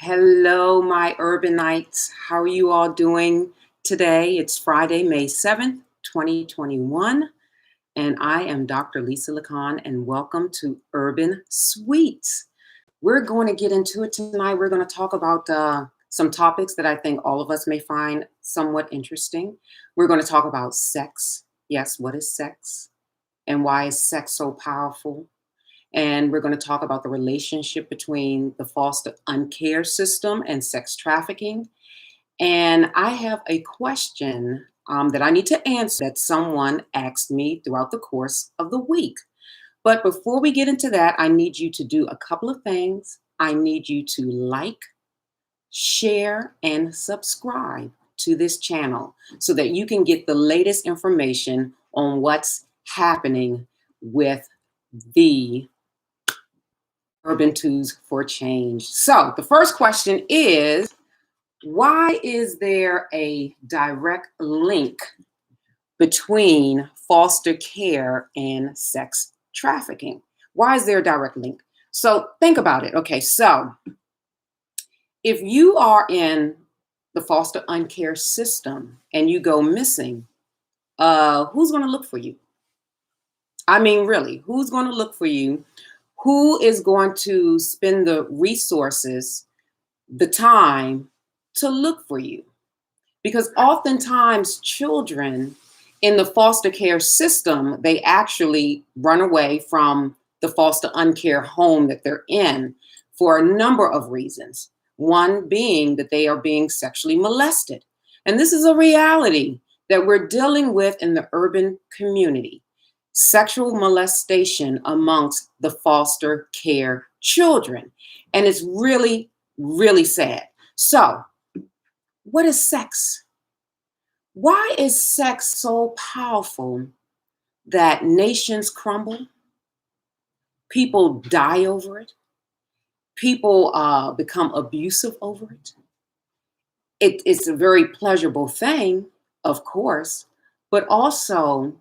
Hello, my urbanites. How are you all doing today? It's Friday, May 7th, 2021, and I am Dr. Lisa Lacan, and welcome to Urban Sweets. We're going to get into it tonight. We're going to talk about some topics that I think all of us may find somewhat interesting. We're going to talk about sex. Yes, what is sex? And why is sex so powerful? And we're going to talk about the relationship between the foster uncare system and sex trafficking. And I have a question that I need to answer that someone asked me throughout the course of the week. But before we get into that, I need you to do a couple of things. I need you to like, share, and subscribe to this channel so that you can get the latest information on what's happening with the Urban Twos for Change. So the first question is, why is there a direct link between foster care and sex trafficking? Why is there a direct link? So think about it. Okay, so if you are in the foster uncare system and you go missing, who's going to look for you? I mean, really, who's going to look for you? Who is going to spend the resources, the time to look for you? Because oftentimes children in the foster care system, they actually run away from the foster uncare home that they're in for a number of reasons. One being that they are being sexually molested. And this is a reality that we're dealing with in the urban community. Sexual molestation amongst the foster care children. And it's really, really sad. So, what is sex? Why is sex so powerful that nations crumble? People die over it. People become abusive over it. It's a very pleasurable thing, of course, but also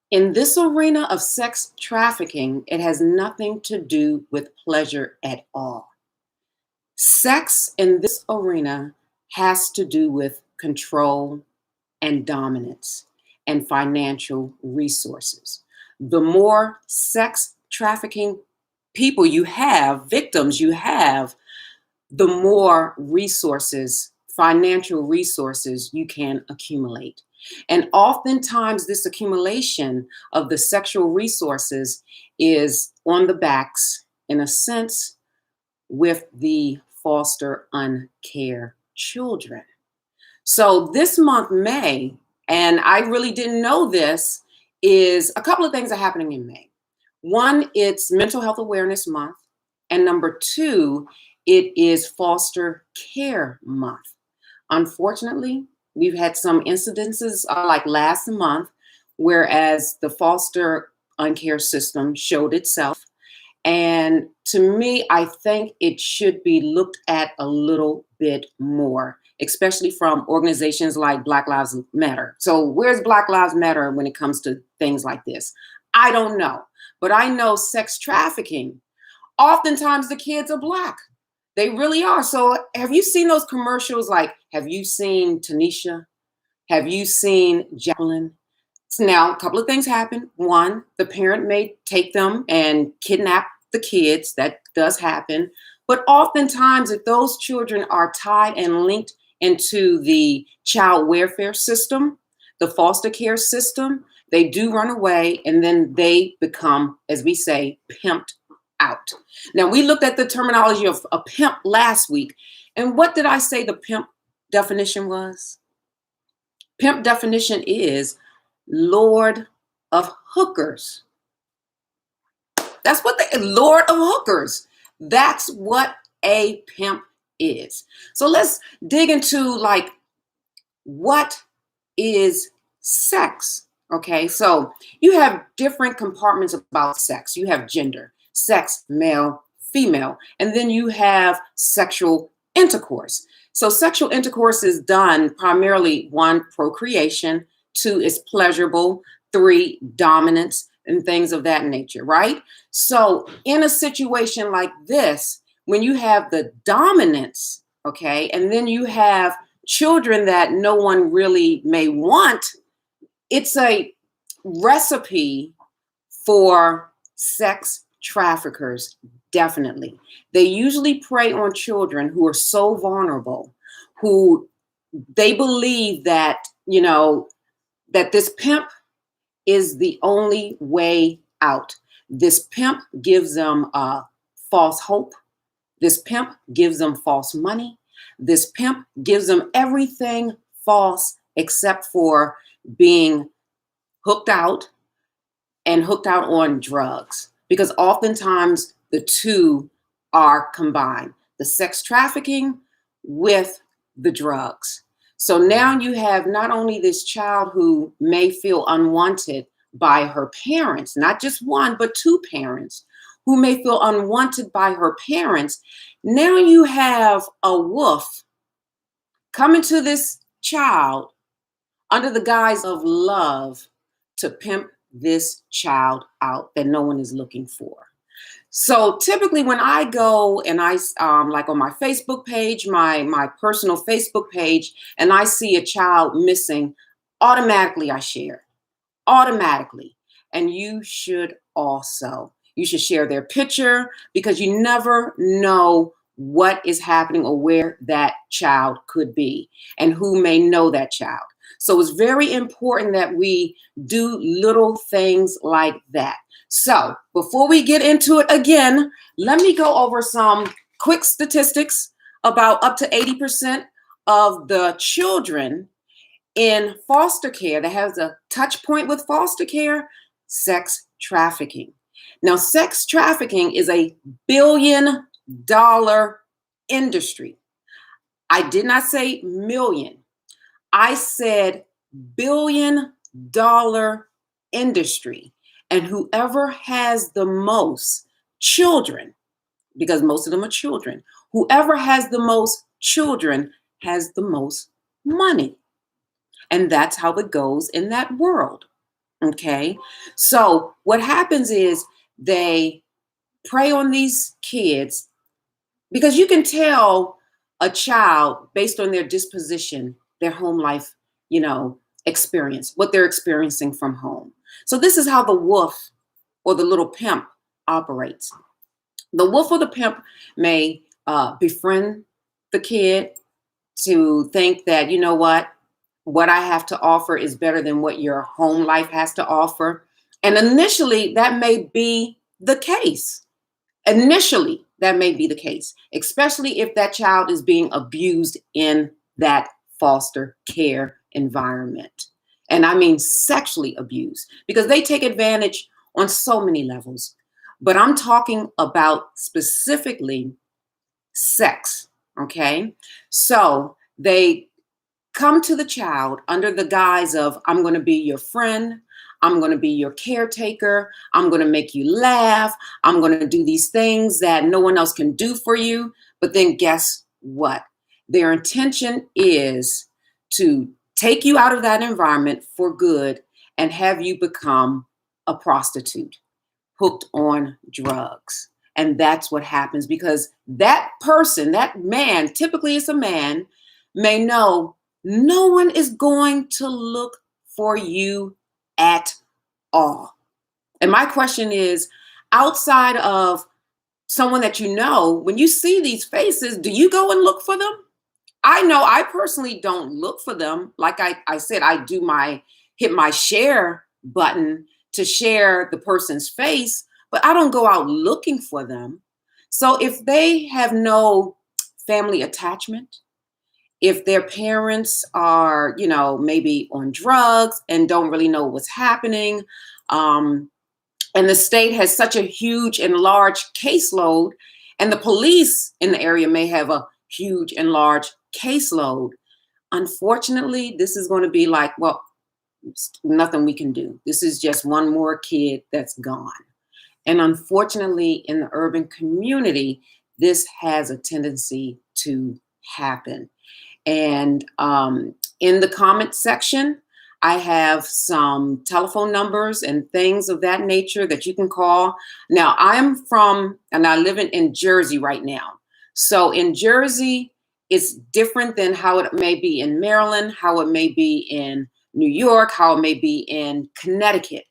in this arena of sex trafficking, it has nothing to do with pleasure at all. Sex in this arena has to do with control and dominance and financial resources. The more sex trafficking people you have, victims you have, the more resources, financial resources you can accumulate. And oftentimes this accumulation of the sexual resources is on the backs, in a sense, with the foster uncare children. So this month, May, and I really didn't know this, is a couple of things are happening in May. One, it's Mental Health Awareness Month. And number two, it is Foster Care Month. Unfortunately, we've had some incidences like last month, whereas the foster uncare system showed itself. And to me, I think it should be looked at a little bit more, especially from organizations like Black Lives Matter. So where's Black Lives Matter when it comes to things like this? I don't know. But I know sex trafficking, oftentimes the kids are Black. They really are. So have you seen those commercials? Like, have you seen Tanisha? Have you seen Jacqueline? So now, a couple of things happen. One, the parent may take them and kidnap the kids. That does happen. But oftentimes, if those children are tied and linked into the child welfare system, the foster care system, they do run away and then they become, as we say, pimped out. Now, we looked at the terminology of a pimp last week. And what did I say the pimp definition was? Pimp definition is Lord of hookers. That's what the Lord of hookers. That's what a pimp is. So let's dig into like, what is sex? Okay, so you have different compartments about sex. You have gender, sex, male, female, and then you have sexual intercourse. So sexual intercourse is done primarily, one, procreation, two, is pleasurable, three, dominance, and things of that nature, right? So in a situation like this, when you have the dominance, okay, and then you have children that no one really may want, it's a recipe for sex traffickers, definitely. They usually prey on children who are so vulnerable, who they believe that, that this pimp is the only way out. This pimp gives them false hope. This pimp gives them false money. This pimp gives them everything false except for being hooked out and hooked out on drugs, because oftentimes the two are combined, the sex trafficking with the drugs. So now you have not only this child who may feel unwanted by her parents, not just one, but two parents who may feel unwanted by her parents. Now you have a wolf coming to this child under the guise of love to pimp this child out that no one is looking for. So typically when I go and I like on my Facebook page, my personal Facebook page, and I see a child missing, automatically I share. Automatically. And you should also. You should share their picture, because you never know what is happening or where that child could be and who may know that child. So it's very important that we do little things like that. So before we get into it again, let me go over some quick statistics about up to 80% of the children in foster care that has a touch point with foster care, sex trafficking. Now, sex trafficking is a $1 billion industry. I did not say million. I said $1 billion industry. And whoever has the most children, because most of them are children, whoever has the most children has the most money. And that's how it goes in that world. Okay. So what happens is they prey on these kids, because you can tell a child based on their disposition, their home life, experience, what they're experiencing from home. So this is how the wolf or the little pimp operates. The wolf or the pimp may befriend the kid to think that, what I have to offer is better than what your home life has to offer. And initially, that may be the case. Initially, that may be the case, especially if that child is being abused in that foster care environment. And I mean sexually abused, because they take advantage on so many levels. But I'm talking about specifically sex, okay? So they come to the child under the guise of, I'm going to be your friend. I'm going to be your caretaker. I'm going to make you laugh. I'm going to do these things that no one else can do for you. But then guess what? Their intention is to take you out of that environment for good and have you become a prostitute, hooked on drugs. And that's what happens, because that person, that man, typically it's a man, may know no one is going to look for you at all. And my question is, outside of someone that you know, when you see these faces, do you go and look for them? I know I personally don't look for them. Like I said, I do hit my share button to share the person's face, but I don't go out looking for them. So if they have no family attachment, if their parents are, maybe on drugs and don't really know what's happening, and the state has such a huge and large caseload, and the police in the area may have a huge and large caseload, unfortunately, this is going to be like, well, nothing we can do. This is just one more kid that's gone. And unfortunately, in the urban community, this has a tendency to happen. And in the comment section, I have some telephone numbers and things of that nature that you can call. Now, and I live in Jersey right now. So in Jersey, it's different than how it may be in Maryland, how it may be in New York, how it may be in Connecticut.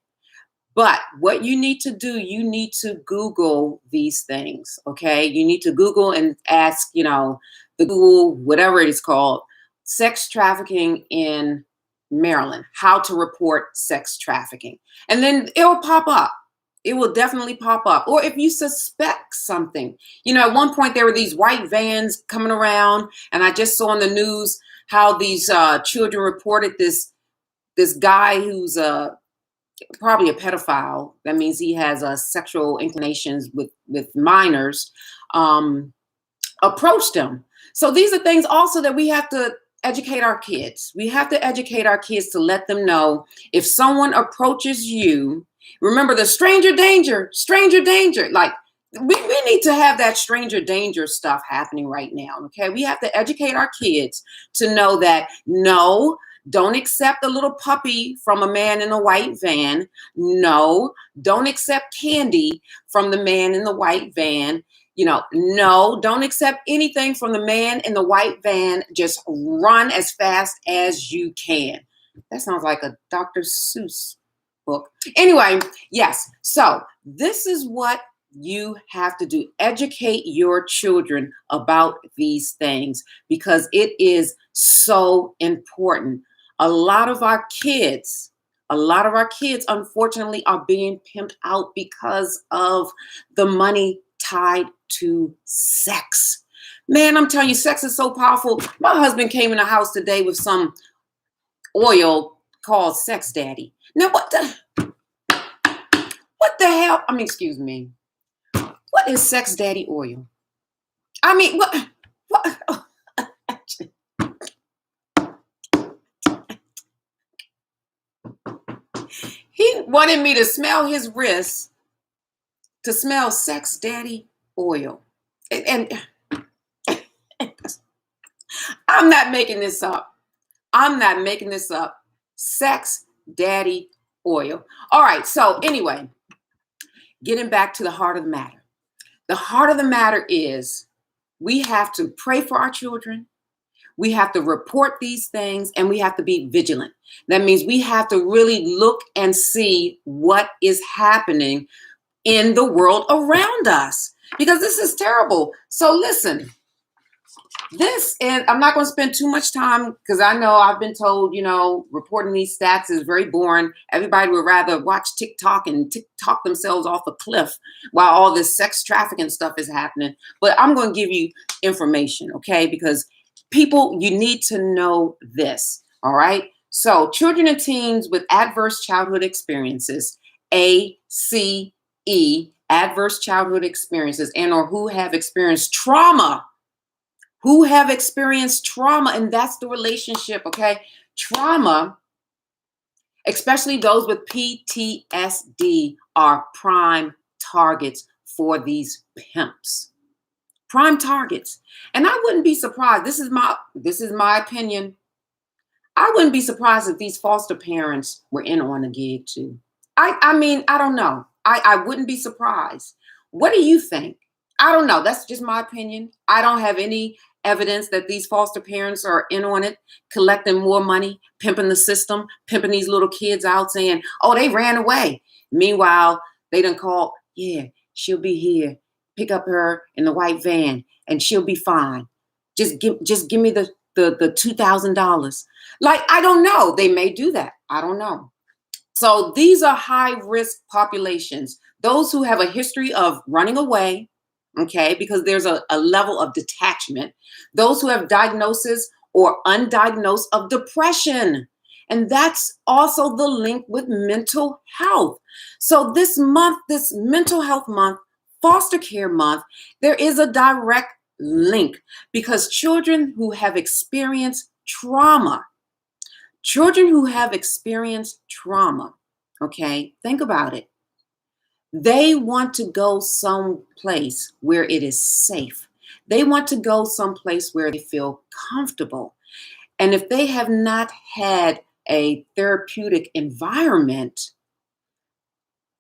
But what you need to do, you need to Google these things, okay? You need to Google and ask, the Google, whatever it is called, sex trafficking in Maryland, how to report sex trafficking. And then it'll pop up. It will definitely pop up. Or if you suspect something, at one point there were these white vans coming around, and I just saw on the news how these children reported this guy who's probably a pedophile. That means he has sexual inclinations with minors. Approached them. So these are things also that we have to educate our kids. We have to educate our kids to let them know if someone approaches you. Remember the stranger danger, stranger danger. Like we need to have that stranger danger stuff happening right now. Okay, we have to educate our kids to know that no. Don't accept a little puppy from a man in a white van. No, don't accept candy from the man in the white van. No, don't accept anything from the man in the white van. Just run as fast as you can. That sounds like a Dr. Seuss book. Anyway, yes. So this is what you have to do. Educate your children about these things because it is so important. A lot of our kids, unfortunately, are being pimped out because of the money tied to sex. Man, I'm telling you, sex is so powerful. My husband came in the house today with some oil called Sex Daddy. Now, what the hell? I mean, excuse me. What is Sex Daddy oil? I mean, what? He wanted me to smell his wrist to smell Sex Daddy oil. And I'm not making this up. Sex Daddy oil. All right. So anyway, getting back to the heart of the matter. The heart of the matter is we have to pray for our children. We have to report these things and we have to be vigilant. That means we have to really look and see what is happening in the world around us because this is terrible. So listen, and I'm not going to spend too much time because I know I've been told, reporting these stats is very boring. Everybody would rather watch TikTok and TikTok themselves off a cliff while all this sex trafficking stuff is happening. But I'm going to give you information, okay? Because people, you need to know this, all right? So children and teens with adverse childhood experiences, ACE, adverse childhood experiences, and or who have experienced trauma, and that's the relationship, okay? Trauma, especially those with PTSD, are prime targets for these pimps. Prime targets. And I wouldn't be surprised. This is my opinion. I wouldn't be surprised if these foster parents were in on a gig too. I mean, I don't know. I wouldn't be surprised. What do you think? I don't know. That's just my opinion. I don't have any evidence that these foster parents are in on it, collecting more money, pimping the system, pimping these little kids out, saying, oh, they ran away. Meanwhile, they done called, yeah, she'll be here. Pick up her in the white van and she'll be fine. Just give me the $2,000. Like, I don't know. They may do that. I don't know. So these are high risk populations. Those who have a history of running away, okay, because there's a level of detachment. Those who have diagnosis or undiagnosed of depression. And that's also the link with mental health. So this month, this mental health month, foster care month, there is a direct link because children who have experienced trauma, okay, think about it. They want to go someplace where it is safe. They want to go someplace where they feel comfortable. And if they have not had a therapeutic environment,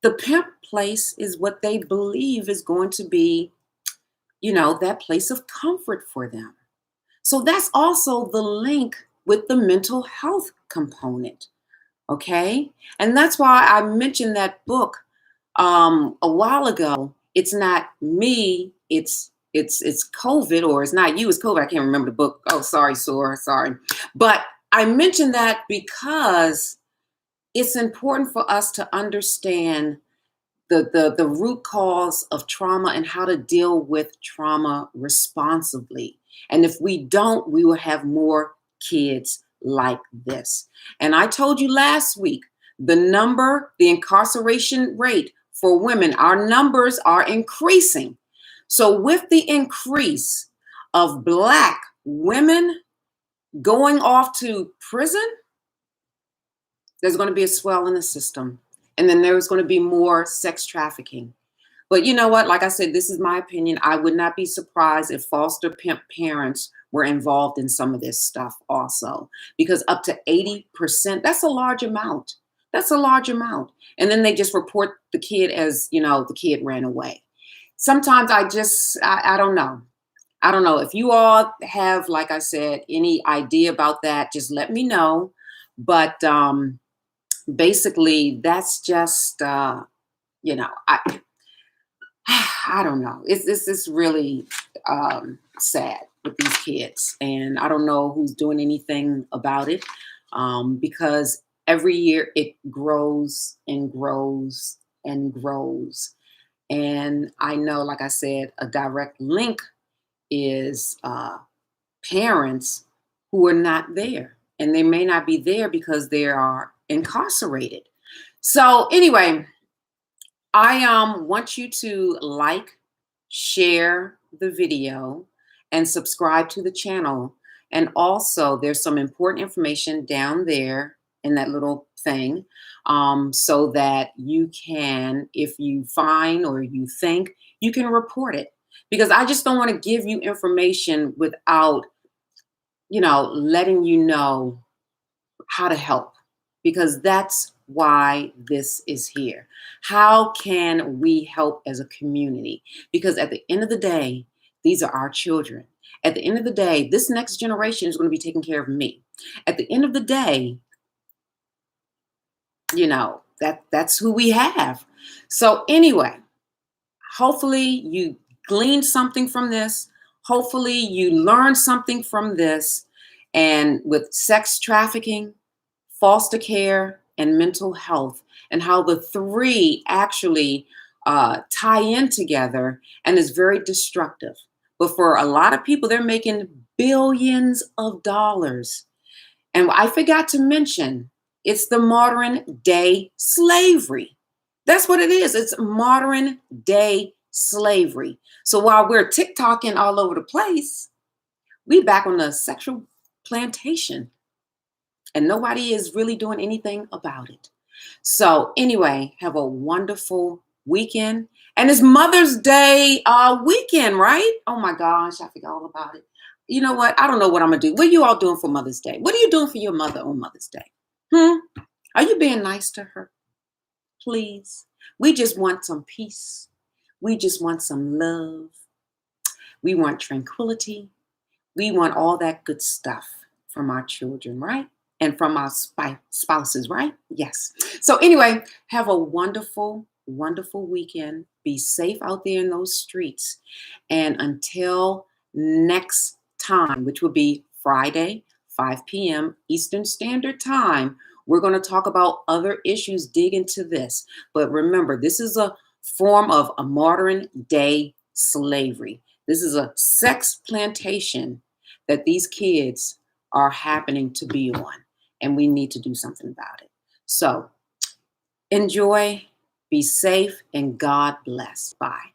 the pimp place is what they believe is going to be, that place of comfort for them. So that's also the link with the mental health component. Okay. And that's why I mentioned that book a while ago. It's not me, it's COVID, or it's not you, it's COVID. I can't remember the book. Oh, sorry, Sora, sorry. But I mentioned that because it's important for us to understand the root cause of trauma and how to deal with trauma responsibly. And if we don't, we will have more kids like this. And I told you last week, the incarceration rate for women, our numbers are increasing. So with the increase of Black women going off to prison, there's going to be a swell in the system. And then there's going to be more sex trafficking. But you know what? Like I said, this is my opinion. I would not be surprised if foster pimp parents were involved in some of this stuff also, because up to 80%, that's a large amount. That's a large amount. And then they just report the kid as, the kid ran away. Sometimes I don't know. I don't know. If you all have, like I said, any idea about that, just let me know. But basically, that's just, I don't know. It's really sad with these kids, and I don't know who's doing anything about it, because every year it grows and grows and grows. And I know, like I said, a direct link is parents who are not there, and they may not be there because they are incarcerated. So anyway, I want you to like, share the video, and subscribe to the channel. And also, there's some important information down there in that little thing, so that you can, if you find or you think, you can report it. Because I just don't want to give you information without, letting you know how to help, because that's why this is here. How can we help as a community? Because at the end of the day, these are our children. At the end of the day, this next generation is going to be taking care of me. At the end of the day, that's who we have. So anyway, hopefully you gleaned something from this. Hopefully you learned something from this. And with sex trafficking, foster care, and mental health, and how the three actually tie in together, and is very destructive. But for a lot of people, they're making billions of dollars. And I forgot to mention, it's the modern day slavery. That's what it is. It's modern day slavery. So while we're TikToking all over the place, we back on the sexual plantation. And nobody is really doing anything about it. So anyway, have a wonderful weekend. And it's Mother's Day weekend, right? Oh my gosh, I forgot all about it. You know what? I don't know what I'm going to do. What are you all doing for Mother's Day? What are you doing for your mother on Mother's Day? Are you being nice to her? Please. We just want some peace. We just want some love. We want tranquility. We want all that good stuff from our children, right? And from our spouses, right? Yes. So anyway, have a wonderful, wonderful weekend. Be safe out there in those streets. And until next time, which will be Friday, 5 p.m. Eastern Standard Time, we're going to talk about other issues, dig into this. But remember, this is a form of a modern day slavery. This is a sex plantation that these kids are happening to be on. And we need to do something about it. So enjoy, be safe, and God bless. Bye.